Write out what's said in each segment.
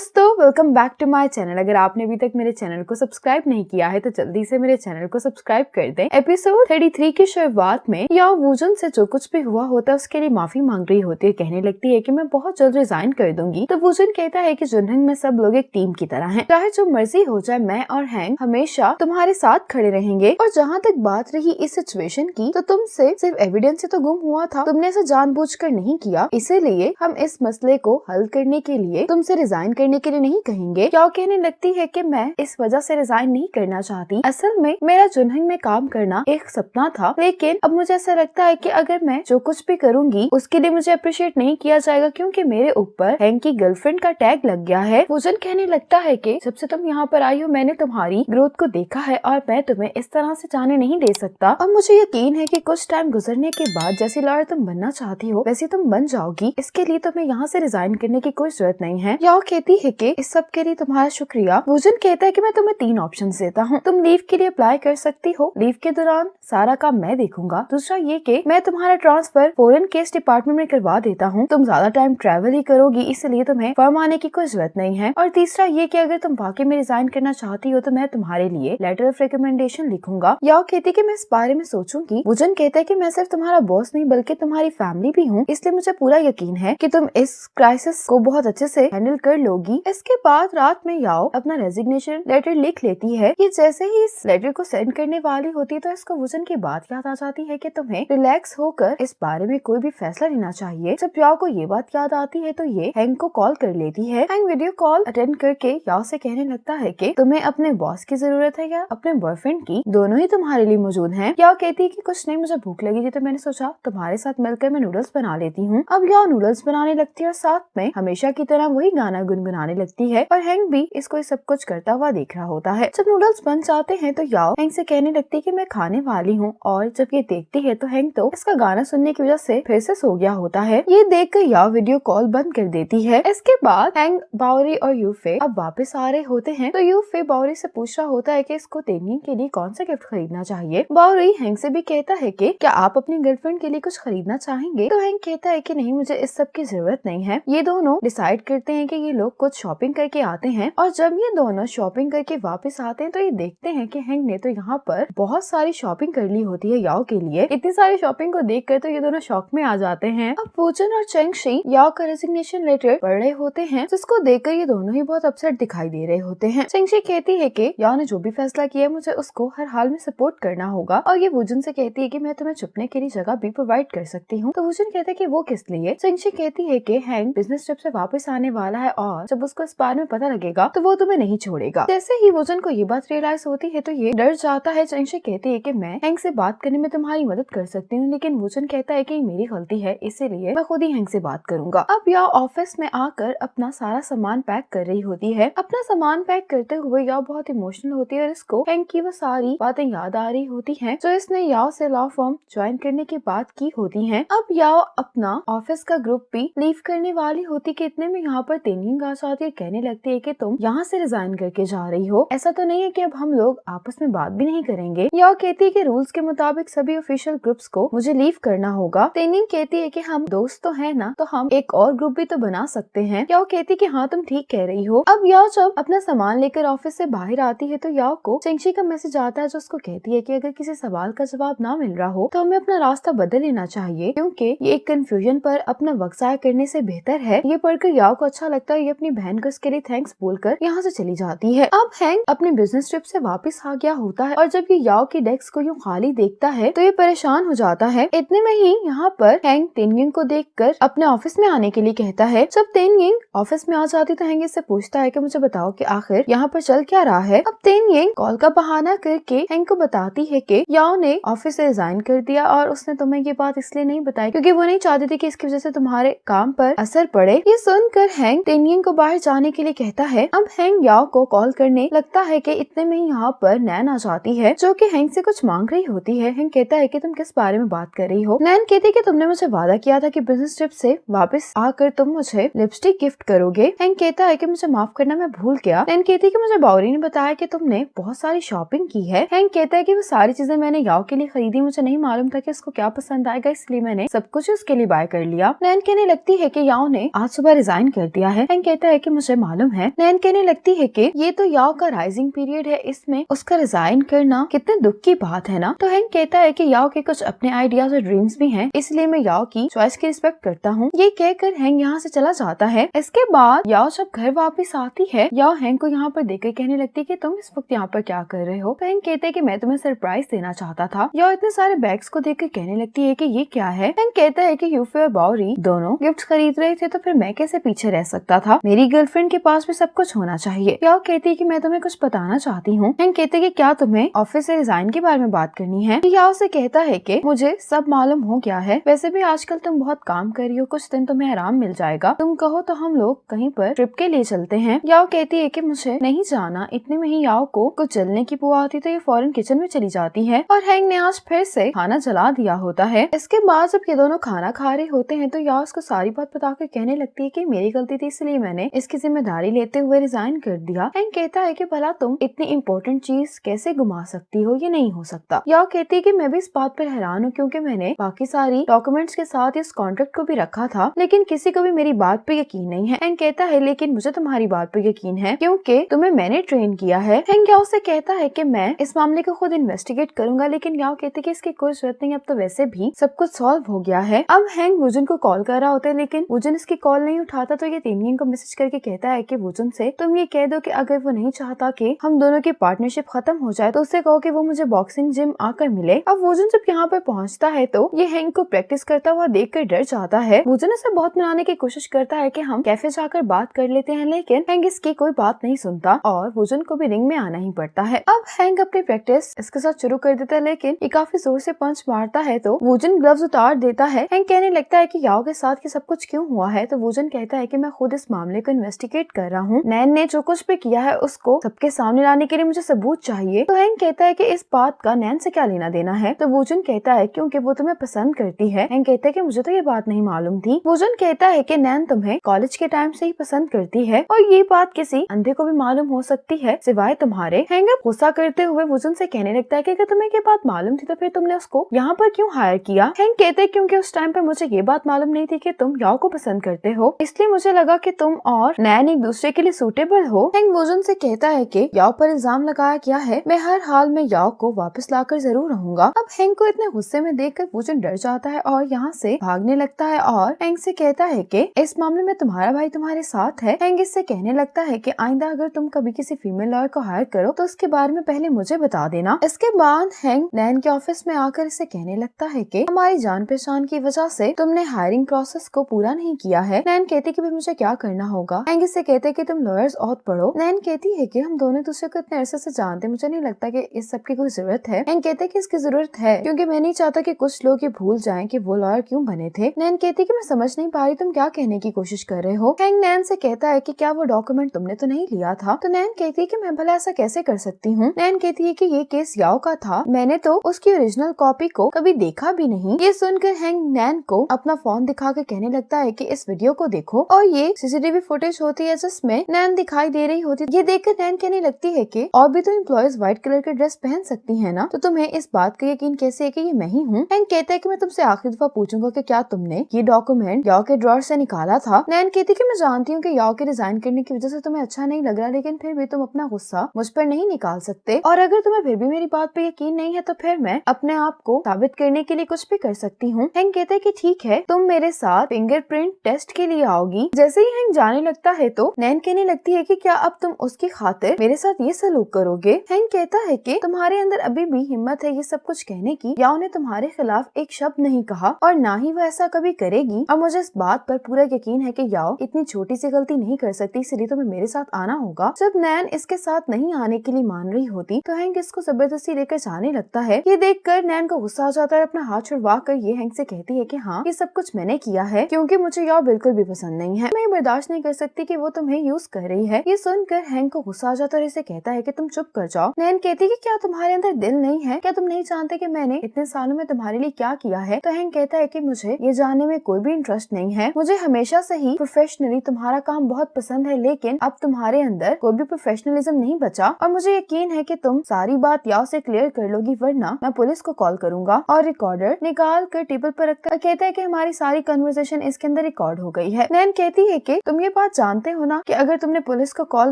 दोस्तों welcome back to my channel. अगर आपने अभी तक मेरे चैनल को सब्सक्राइब नहीं किया है तो जल्दी से मेरे चैनल को सब्सक्राइब कर दें। एपिसोड 33 की शुरुआत में याओ वूजन से जो कुछ भी हुआ होता है उसके लिए माफी मांग रही होती है। कहने लगती है कि मैं बहुत जल्द रिजाइन कर दूंगी। तो वूजन कहता है कि जुनहंग में सब लोग एक टीम की तरह हैं। चाहे जो मर्जी हो जाए, मैं और हैंग हमेशा तुम्हारे साथ खड़े रहेंगे। और जहाँ तक बात रही इस सिचुएशन की, तो तुमसे सिर्फ एविडेंस से तो गुम हुआ था, तुमने इसे जानबूझकर नहीं किया। इसीलिए हम इस मसले को हल करने के लिए तुमसे रिजाइन करने के लिए नहीं कहेंगे। याओ कहने लगती है कि मैं इस वजह से रिजाइन नहीं करना चाहती। असल में मेरा जुनहंग में काम करना एक सपना था, लेकिन अब मुझे ऐसा लगता है कि अगर मैं जो कुछ भी करूंगी उसके लिए मुझे अप्रिशिएट नहीं किया जाएगा, क्योंकि मेरे ऊपर हैंग की गर्लफ्रेंड का टैग लग गया है। वूजन कहने लगता है कि जब से तुम यहाँ पर आई हो मैंने तुम्हारी ग्रोथ को देखा है और मैं तुम्हें इस तरह से जाने नहीं दे सकता। और मुझे यकीन है कि कुछ टाइम गुजरने के बाद जैसी लॉयर तुम बनना चाहती हो वैसी तुम बन जाओगी। इसके लिए तुम्हें यहाँ से रिजाइन करने की कोई जरूरत नहीं है। याओ कहती है कि इस सब के लिए तुम्हारा शुक्रिया। वूजन कहता है कि मैं तुम्हें 3 ऑप्शन देता हूँ। तुम लीव के लिए अप्लाई कर सकती हो। लीव के दौरान सारा काम मैं देखूंगा। दूसरा ये कि मैं तुम्हारा ट्रांसफर फॉरेन केस डिपार्टमेंट में करवा देता हूँ। तुम ज्यादा टाइम ट्रैवल ही करोगी, इसलिए तुम्हें फर्म आने की कोई जरूरत नहीं है। और तीसरा ये कि अगर तुम वाकई में रिजाइन करना चाहती हो तो मैं तुम्हारे लिए लेटर ऑफ रिकमेंडेशन लिखूंगा। याओ कहती है कि मैं इस बारे में सोचूंगी। वूजन कहता है कि मैं सिर्फ तुम्हारा बॉस नहीं बल्कि तुम्हारी फैमिली भी हूँ, इसलिए मुझे पूरा यकीन है कि तुम इस क्राइसिस को बहुत अच्छे से हैंडल कर लोगी। इसके बाद रात में याओ अपना रेजिग्नेशन लेटर लिख लेती है। कि जैसे ही इस लेटर को सेंड करने वाली होती है तो इसको वूजन की बात याद आ जाती है कि तुम्हें रिलैक्स होकर इस बारे में कोई भी फैसला लेना चाहिए। जब याओ को ये बात याद आती है तो ये हैंग को कॉल कर लेती है। हैंग वीडियो कॉल अटेंड करके याओ से कहने लगता है कि तुम्हें अपने बॉस की जरूरत है या अपने बॉयफ्रेंड की, दोनों ही तुम्हारे लिए मौजूद हैं। याओ कहती है कि कुछ नहीं, मुझे भूख लगी थी तो मैंने सोचा तुम्हारे साथ मिलकर मैं नूडल्स बना लेती हूँ। अब याओ नूडल्स बनाने लगती है और साथ में हमेशा की तरह वही गाना गुनगुनाने लगती है और हैंग भी इसको सब कुछ करता हुआ देख रहा होता है। जब नूडल्स बन जाते हैं तो याओ हैंग से कहने लगती है कि मैं खाने वाली हूँ। और जब ये देखती है तो हैंग तो इसका गाना सुनने की वजह से फिर से सो गया होता है। ये देखकर याओ वीडियो कॉल बंद कर देती है। इसके बाद हैंग, बाओरी और यूफे अब वापस आ रहे होते हैं। तो यूफे बाओरी से पूछ रहा होता है कि इसको तेनिंग के लिए कौन सा गिफ्ट खरीदना चाहिए। बाओरी हैंग से भी कहता है कि क्या आप अपनी गर्लफ्रेंड के लिए कुछ खरीदना चाहेंगे। तो हैंग कहता है कि नहीं, मुझे इस सब की जरूरत नहीं है। ये दोनों डिसाइड करते हैं कि ये लोग कुछ शॉपिंग करके आते हैं। और जब ये दोनों शॉपिंग करके वापस आते हैं तो ये देखते हैं कि हैंग ने तो यहाँ पर बहुत सारी शॉपिंग कर ली होती है याओ के लिए। इतनी सारी शॉपिंग को देखकर तो ये दोनों शॉक में आ जाते हैं। अब वूजन और चेंगशी याओ का रेजिग्नेशन लेटर पढ़ रहे होते हैं, जिसको देखकर ये दोनों ही बहुत अपसेट दिखाई दे रहे होते हैं। चेंगशी कहती है कि याओ ने जो भी फैसला किया मुझे उसको हर हाल में सपोर्ट करना होगा। और ये वूजन से कहती है कि मैं तुम्हें छुपने के लिए जगह भी प्रोवाइड कर सकती हूँ। तो वूजन कहता है कि वो किस लिए। चेंगशी कहती है कि हैंग बिजनेस ट्रिप से वापस आने वाला है और जब उसको इस बारे में पता लगेगा तो वो तुम्हें नहीं छोड़ेगा। जैसे ही वूजन को ये बात रियलाइज होती है तो ये डर जाता है। चेंगशी कहती है कि मैं हैंग से बात करने में तुम्हारी मदद कर सकती हूँ, लेकिन वूजन कहता है कि मेरी गलती है, इसीलिए मैं खुद ही हैंग से बात करूंगा। अब याओ ऑफिस में आकर अपना सारा सामान पैक कर रही होती है। अपना सामान पैक करते हुए याओ बहुत इमोशनल होती है और इसको हैंग की वो सारी बातें याद आ रही होती है जो इसने याओ से लॉ फर्म ज्वाइन करने की बात की होती है। अब याओ अपना ऑफिस का ग्रुप भी लीव करने वाली होती कि इतने में यहाँ पर तेनिंग आ जाती है। कहने लगती है कि तुम यहाँ से रिजाइन करके जा रही हो, ऐसा तो नहीं है कि अब हम लोग आपस में बात भी नहीं करेंगे। याओ कहती है कि रूल्स के मुताबिक सभी ऑफिशियल ग्रुप्स को मुझे लीव करना होगा। तेनिंग कहती है कि हम दोस्त तो है ना, तो हम एक और ग्रुप भी तो बना सकते हैं। याओ कहती है कि हाँ तुम ठीक कह रही हो। अब याओ जब अपना सामान लेकर ऑफिस से बाहर आती है तो याओ को चेंगशी का मैसेज आता है जो उसको कहती है कि अगर किसी सवाल का जवाब ना मिल रहा हो तो हमें अपना रास्ता बदल लेना चाहिए, क्योंकि ये एक कंफ्यूजन पर अपना वक्त जाया करने से बेहतर है। ये पढ़कर याओ को अच्छा लगता है। ये अपनी बहन को इसके लिए थैंक्स बोलकर यहाँ से चली जाती है। अब हैंग अपने बिजनेस ट्रिप से वापस आ गया होता है और जब ये याओ की डेस्क को यूं खाली देखता है तो ये परेशान हो जाता है। इतने में ही यहाँ पर हैंग तेनिंग को देखकर अपने ऑफिस में आने के लिए कहता है। जब तेनिंग ऑफिस में आ जाती तो हैंग इससे पूछता है कि मुझे बताओ कि आखिर यहाँ पर चल क्या रहा है। अब तेनिंग कॉल का बहाना करके हैंग को बताती है कि याओ ने ऑफिस से रिजाइन कर दिया और उसने तुम्हें ये बात इसलिए नहीं बताई क्योंकि वो नहीं चाहती थी कि इसकी वजह से तुम्हारे काम पर असर पड़े। ये सुनकर हैंग तेनिंग को बाहर जाने के लिए कहता है। अब हैंग याओ को कॉल करने लगता है कि इतने में ही यहाँ पर नैन आ जाती है जो कि हैंग से कुछ मांग रही होती है। हैंग कहता है कि तुम किस बारे में बात कर रही हो। नैन कहती है कि तुमने मुझे वादा किया था कि बिजनेस ट्रिप से वापस आकर तुम मुझे लिपस्टिक गिफ्ट करोगे। हैंग कहता है कि मुझे माफ करना, मैं भूल गया। नैन कहती है कि मुझे बाओरी ने बताया कि तुमने बहुत सारी शॉपिंग की है। हैंग कहता है कि वो सारी चीजें मैंने याओ के लिए खरीदी, मुझे नहीं मालूम था कि उसको क्या पसंद आएगा, इसलिए मैंने सब कुछ उसके लिए बाय कर लिया। नैन कहने लगती है कि याओ ने आज सुबह रिजाइन कर दिया है। हैंग कहता है कि मुझे मालूम है। नैन कहने लगती है कि ये तो याओ का राइजिंग पीरियड है, इसमें उसका रिजाइन करना कितने दुख की बात है ना। तो हैंक कहता है कि याओ के कुछ अपने आइडियाज और ड्रीम्स भी हैं, इसलिए मैं याओ की चॉइस की रिस्पेक्ट करता हूँ। ये कहकर हैंक यहाँ से चला जाता है। इसके बाद याओ जब घर वापस आती है, याओ हैंक को यहाँ पर देखकर कहने लगती है कि तुम इस वक्त यहाँ पर क्या कर रहे हो। तो हैंक कहते हैं कि मैं तुम्हें सरप्राइज देना चाहता था। याओ इतने सारे बैग्स को देखकर कहने लगती है कि ये क्या है। हैंक कहता है कि यूफी और बाउरी दोनों गिफ्ट खरीद रहे थे, तो फिर मैं कैसे पीछे रह सकता था। मेरी गर्लफ्रेंड के पास भी सब कुछ होना चाहिए। याओ कहती है कि मैं तुम्हें कुछ बताना चाहती हूँ। हैंक कहते हैं कि क्या तुम्हें ऑफिस से रिजाइन के बारे में बात करनी है। याओ से कहता है कि मुझे सब मालूम हो गया है, वैसे भी आजकल तुम बहुत काम कर रही हो, कुछ दिन तुम्हें आराम मिल जाएगा। तुम कहो तो हम लोग कहीं पर ट्रिप के लिए चलते हैं। याओ कहती है कि मुझे नहीं जाना। इतने में ही याओ को कुछ जलने की बुआ आती तो ये फौरन किचन में चली जाती है और हैंक ने आज फिर से खाना जला दिया होता है। इसके बाद जब ये दोनों खाना खा रहे होते हैं तो याओ उसको सारी बात बताकर कहने लगती है कि मेरी गलती थी, इसलिए मैंने इसकी जिम्मेदारी लेते हुए रिजाइन कर दिया। हैंक कहता है कि भला तुम इतनी इम्पोर्टेंट चीज कैसे गुमा सकती हो, ये नहीं हो सकता। याओ कहती है कि मैं भी इस बात पर हैरान हूँ, क्योंकि मैंने बाकी सारी डॉक्यूमेंट्स के साथ इस कॉन्ट्रैक्ट को भी रखा था, लेकिन किसी को भी मेरी बात पे यकीन नहीं है। हैंक कहता है लेकिन मुझे तुम्हारी बात पे यकीन है, क्योंकि तुम्हें मैंने ट्रेन किया है। हैंक याओ से कहता है कि मैं इस मामले को खुद इन्वेस्टिगेट करूंगा, लेकिन याओ कहते कि इसकी कोई जरूरत नहीं, अब तो वैसे भी सब कुछ सॉल्व हो गया है। अब हैंक वुजन को कॉल कर रहा होता है, लेकिन वुजन इसकी कॉल नहीं उठाता, तो ये तेनयिंग को मैसेज करके कहता है कि वुजन से तुम ये कह दो कि अगर वो नहीं चाहता कि हम दोनों की पार्टनरशिप खत्म हो जाए तो उससे कहो कि वो मुझे बॉक्सिंग जिम आकर मिले। अब वुजन जब यहाँ पर पहुँचता है तो ये हैंक को प्रैक्टिस करता हुआ देखकर डर जाता है। वुजन उसे बहुत मनाने की कोशिश करता है कि हम कैफे जाकर बात कर लेते हैं, लेकिन हैंक इसकी कोई बात नहीं सुनता और वुजन को भी रिंग में आना ही पड़ता है। अब हैंक अपनी प्रैक्टिस इसके साथ शुरू कर देता है, लेकिन ये काफी जोर से पंच मारता है तो वुजन ग्लव्स उतार देता है। हैंक कहने लगता है कि याओ के साथ ये सब कुछ क्यों हुआ है, तो वुजन कहता है कि मैं खुद इस मामले को इन्वेस्टिगेट कर रहा हूँ। नैन ने जो कुछ भी किया है उसको सबके सामने लाने के लिए मुझे सबूत चाहिए। तो हैंक कहता है कि इस बात का नैन से क्या लेना देना है, तो वुजन कहता है क्योंकि वो तुम्हें पसंद करती है। हैंक कहता है कि मुझे तो ये बात नहीं मालूम थी। वुजन कहता है कि नैन तुम्हें कॉलेज के टाइम से ही पसंद करती है और ये बात किसी अंधे को भी मालूम हो सकती है सिवाय तुम्हारे। हैंक अब गुस्सा करते हुए वुजन से कहने लगता है कि अगर तुम्हें ये बात मालूम थी तो फिर तुमने उसको यहाँ पर क्यों हायर किया। हैंक कहते हैं क्योंकि उस टाइम पे मुझे ये बात मालूम नहीं थी कि तुम याओ को पसंद करते हो, इसलिए मुझे लगा कि तुम और नैन एक दूसरे के लिए सूटेबल हो। हैंक वुजन से कहता है कि याओ पर इल्जाम लगाया गया है, मैं हर हाल में याओ को वापस लाकर जरूर रहूंगा। अब हैंक को इतने गुस्से में देखकर वुजन डर जाता है और यहाँ से भागने लगता है और हैंक से कहता है कि इस मामले में तुम्हारा भाई तुम्हारे साथ है। हैंक इससे कहने लगता है कि आइंदा अगर तुम कभी किसी फीमेल लॉयर को हायर करो तो उसके बारे में पहले मुझे बता देना। इसके बाद हैंक नैन के ऑफिस में आकर इसे कहने लगता है कि हमारी जान पहचान की वजह से तुमने हायरिंग प्रोसेस को पूरा नहीं किया है। नैन कहती कि मुझे क्या करना होगा। हैंक इससे कहते कि तुम लॉयर्स और पढ़ो। नैन कहती है कि हम दोनों दूसरे को इतने अरसे से जानते, मुझे नहीं लगता कि इस सब की कोई जरूरत है। हैंक कहते कि इसकी जरूरत है क्योंकि मैं नहीं चाहता कि कुछ लोग ये भूल जाएं कि वो लॉयर क्यों बने थे। नैन कहती कि मैं समझ नहीं पा रही तुम क्या कहने की कोशिश कर रहे हो। हैंक नैन से कहता है कि क्या वो डॉक्यूमेंट तुमने तो नहीं लिया था। तो नैन कहती है कि मैं भला ऐसा कैसे कर सकती हूँ। नैन कहती है कि ये केस याओ का था, मैंने तो उसकी ओरिजिनल कॉपी को कभी देखा भी नहीं। ये सुनकर हैंक नैन को अपना फोन दिखाकर कहने लगता है कि इस वीडियो को देखो और ये सीसीटीवी फुटेज होती है जिसमें नैन दिखाई दे रही होती है। ये देखकर नैन कहने लगती है कि और भी तो एम्प्लॉयज व्हाइट कलर के ड्रेस पहन सकती है ना, तो तुम्हें इस बात का यकीन कैसे है कि ये मैं ही हूँ। हैंक कहता है कि मैं तुमसे आखिरी दफा पूछूंगा कि क्या तुमने ये डॉक्यूमेंट याओ के ड्रॉर से निकाला था। नैन कहती कि मैं जानती हूँ कि याओ के रिजाइन करने की वजह से तुम्हें अच्छा नहीं लग रहा, लेकिन फिर भी तुम अपना गुस्सा मुझ पर नहीं निकाल सकते, और अगर तुम्हें फिर भी मेरी बात पे यकीन नहीं है तो फिर मैं अपने आप को साबित करने के लिए कुछ भी कर सकती हूँ। हैंक कहते हैं कि ठीक है, तुम मेरे साथ फिंगरप्रिंट टेस्ट के लिए आओगी। जैसे ही हैंक जाने लगता है तो नैन कहने लगती है कि क्या अब तुम उसकी खातिर मेरे साथ ये सलूक करोगे। हैंक कहता है कि तुम्हारे अंदर अभी भी हिम्मत है ये सब कुछ कहने की। याओ ने तुम्हारे खिलाफ एक शब्द नहीं कहा और ना ही वो ऐसा कभी करेगी, और मुझे इस बात पर पूरा यकीन है कि याओ इतनी छोटी सी गलती नहीं कर सकती, इसलिए तुम्हें मेरे साथ आना होगा। जब नैन इसके साथ नहीं आने के लिए मान रही होती तो हैंक इसको जबरदस्ती लेकर जाने लगता है। ये देखकर नैन को गुस्सा आ जाता है, अपना हाथ छुड़वा कर ये हैंक से कहती है कि हाँ, ये सब कुछ मैंने किया है क्योंकि मुझे याओ बिल्कुल भी पसंद नहीं है। मैं बर्दाश्त नहीं कर सकती कि वो तुम्हें यूज कर रही है। ये सुनकर हैंक को गुस्सा आ जाता है और इसे कहता है कि तुम चुप कर जाओ। नैन कहती है कि क्या तुम्हारे अंदर दिल नहीं है, क्या तुम नहीं जानते कि मैंने इतने सालों में तुम्हारे लिए क्या किया है। तो हैंक कहता है कि मुझे ये जानने में कोई भी इंटरेस्ट नहीं है, मुझे हमेशा से ही प्रोफेशनली तुम्हारा काम बहुत पसंद है, लेकिन अब तुम्हारे अंदर कोई भी प्रोफेशनलिज्म नहीं बचा और मुझे यकीन है कि तुम सारी बात याओ से क्लियर कर लोगी, वरना मैं पुलिस को कॉल करूंगा। और रिकॉर्डर निकाल कर टेबल पर रखता है, कहता है कि हमारी सारी कन्वर्सेशन इसके अंदर रिकॉर्ड हो गई है। नैन कहती है कि तुम ये बात जानते हो ना कि अगर तुमने पुलिस को कॉल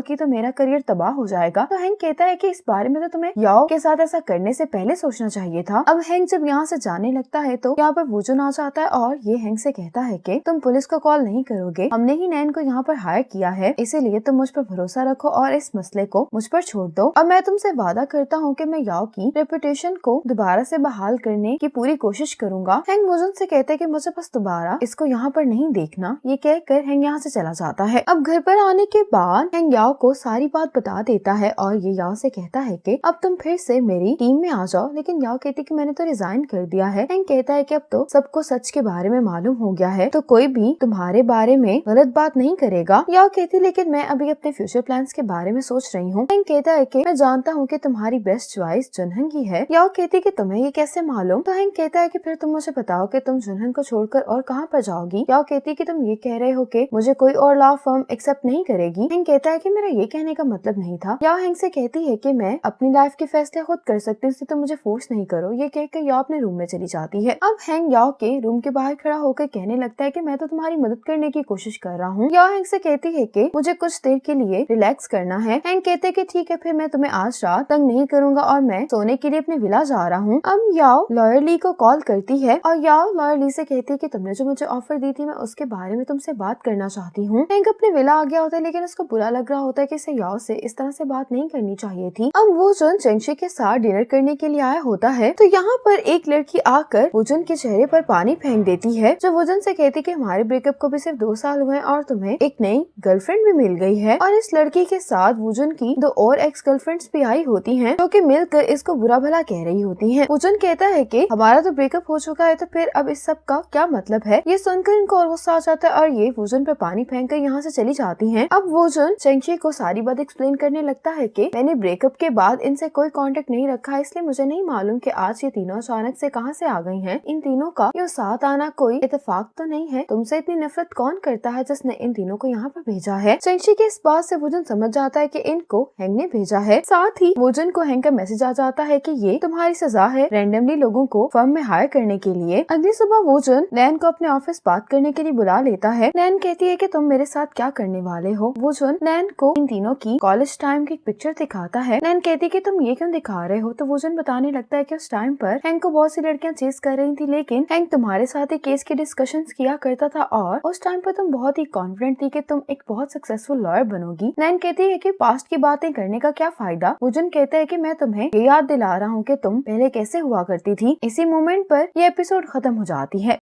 की तो मेरा करियर तबाह हो जाएगा। तो हैंक कहता है कि इस बारे में तो तुम्हें याओ के साथ ऐसा करने से पहले सोचना चाहिए था। अब हैंक जब यहाँ से जाने लगता है तो यहाँ पर वूजन आ जाता है और ये हैंक से कहता है कि तुम पुलिस को कॉल नहीं करोगे, हमने ही नैन को यहाँ पर हायर किया है, इसीलिए तुम मुझ पर भरोसा रखो और इस मसले को मुझ पर छोड़ दो। अब मैं तुमसे वादा करता हूँ कि मैं याओ की रेपुटेशन को दोबारा से बहाल करने की पूरी कोशिश करूंगा। हैंक वूजन से कहते हैं कि मुझे बस दोबारा इसको यहाँ पर नहीं देखना। ये कहकर हैंक यहाँ से चला जाता है। अब घर पर आने के बाद हैंक याओ को सारी बात बता देता है और ये याओ से कहता है कि अब तुम फिर से मेरी टीम में आ जाओ। लेकिन याओ कहती कि मैंने तो रिजाइन कर दिया है। हैंक कहता है कि अब तो सबको सच के बारे में मालूम हो गया है, तो कोई भी तुम्हारे बारे में गलत बात नहीं करेगा। याओ कहती लेकिन मैं अभी अपने फ्यूचर प्लान्स के बारे में सोच रही हूँ। हैंक कहता है कि मैं जानता हूँ कि तुम्हारी बेस्ट चॉइस जुनहन की है। याओ कहती कि तुम्हें ये कैसे मालूम? तो हैंक कहता है कि फिर तुम मुझे बताओ कि तुम जुनहन को छोड़कर और कहाँ पर जाओगी। याओ कहती कि तुम ये कह रहे हो कि मुझे कोई और लॉ फर्म एक्सेप्ट नहीं करेगी। हैंक कहता है कि मेरा ये कहने का मतलब नहीं था। याओ हैंक से कहती है कि मैं अपनी लाइफ के फैसले खुद कर सकती हूँ, तुम मुझे फोर्स नहीं करो। ये कहकर याओ अपने रूम में चली जाती है। अब हैंक याओ के रूम के बाहर खड़ा होकर कहने लगता है कि मैं तो तुम्हारी मदद करने की कोशिश कर रहा हूँ। याओ हैंक से कहती है कि मुझे कुछ देर के लिए रिलैक्स करना है। हैंक कहते हैं कि ठीक है, फिर मैं तुम्हें आज रात तंग नहीं करूंगा और मैं सोने के लिए अपने विला जा रहा हूँ। अब याओ लॉयर ली को कॉल करती है और याओ लॉयर ली से कहती है कि तुमने जो मुझे ऑफर दी थी मैं उसके बारे में तुमसे बात करना चाहती हूँ। हैंक अपने विला आ गया होता है लेकिन उसको बुरा लग रहा होता है कि इसे याओ से इस तरह से बात नहीं करनी चाहिए थी। अब वो जन चेंगशी के साथ डिनर करने के लिए आया होता है तो यहाँ पर एक लड़की आकर वुजन के चेहरे पर पानी फेंक देती है, जो वुजन से कहती कि हमारे ब्रेकअप को भी सिर्फ 2 साल हुए हैं और तुम्हें एक नई गर्लफ्रेंड भी मिल गई है। और इस लड़की के साथ वुजन की 2 और एक्स गर्लफ्रेंड्स भी आई होती हैं, जो कि मिलकर इसको बुरा भला कह रही होती हैं। वुजन कहता है कि हमारा तो ब्रेकअप हो चुका है तो फिर अब इस सब का क्या मतलब है। ये सुनकर इनको और गुस्सा आ जाता है और ये वुजन पर पानी फेंक कर यहाँ से चली जाती हैं। अब वुजन चेंगशी को सारी बात एक्सप्लेन करने लगता है कि मैंने ब्रेकअप के बाद इनसे कोई कांटेक्ट नहीं रखा, इसलिए मुझे नहीं मालूम कि आज ये तीनों अचानक से कहां से आ गई हैं। इन तीनों का यूं साथ आना कोई इत्तेफाक तो नहीं है। तुमसे इतनी नफरत कौन करता है जिसने इन तीनों को यहाँ पर भेजा है। चेंगशी के इस बात से वुजन समझ जाता है कि इनको हैंक ने भेजा है। साथ ही वुजन को हैंक का मैसेज आ जाता है कि ये तुम्हारी सजा है रैंडमली लोगों को फर्म में हायर करने के लिए। अगली सुबह वुजन नैन को अपने ऑफिस बात करने के लिए बुला लेता है। नैन कहती है कि तुम मेरे साथ क्या करने वाले हो। वुजन नैन को इन तीनों की कॉलेज टाइम की पिक्चर दिखाता है। नैन कहती है कि तुम ये क्यों दिखा रहे हो। तो वुजन बताने लगता है कि उस टाइम पर हैंक को बहुत सी लड़कियां चेस कर रही थी, लेकिन हैंक तुम्हारे साथ एक केस की डिस्कशंस किया करता था और उस टाइम पर तुम बहुत ही कॉन्फिडेंट थी कि तुम एक बहुत सक्सेसफुल लॉयर बनोगी। नैन कहती है कि पास्ट की बातें करने का क्या फायदा। वुजन कहता है कि मैं तुम्हें ये याद दिला रहा हूँ कि तुम पहले कैसे हुआ करती थी। इसी मोमेंट पर यह एपिसोड खत्म हो जाती है।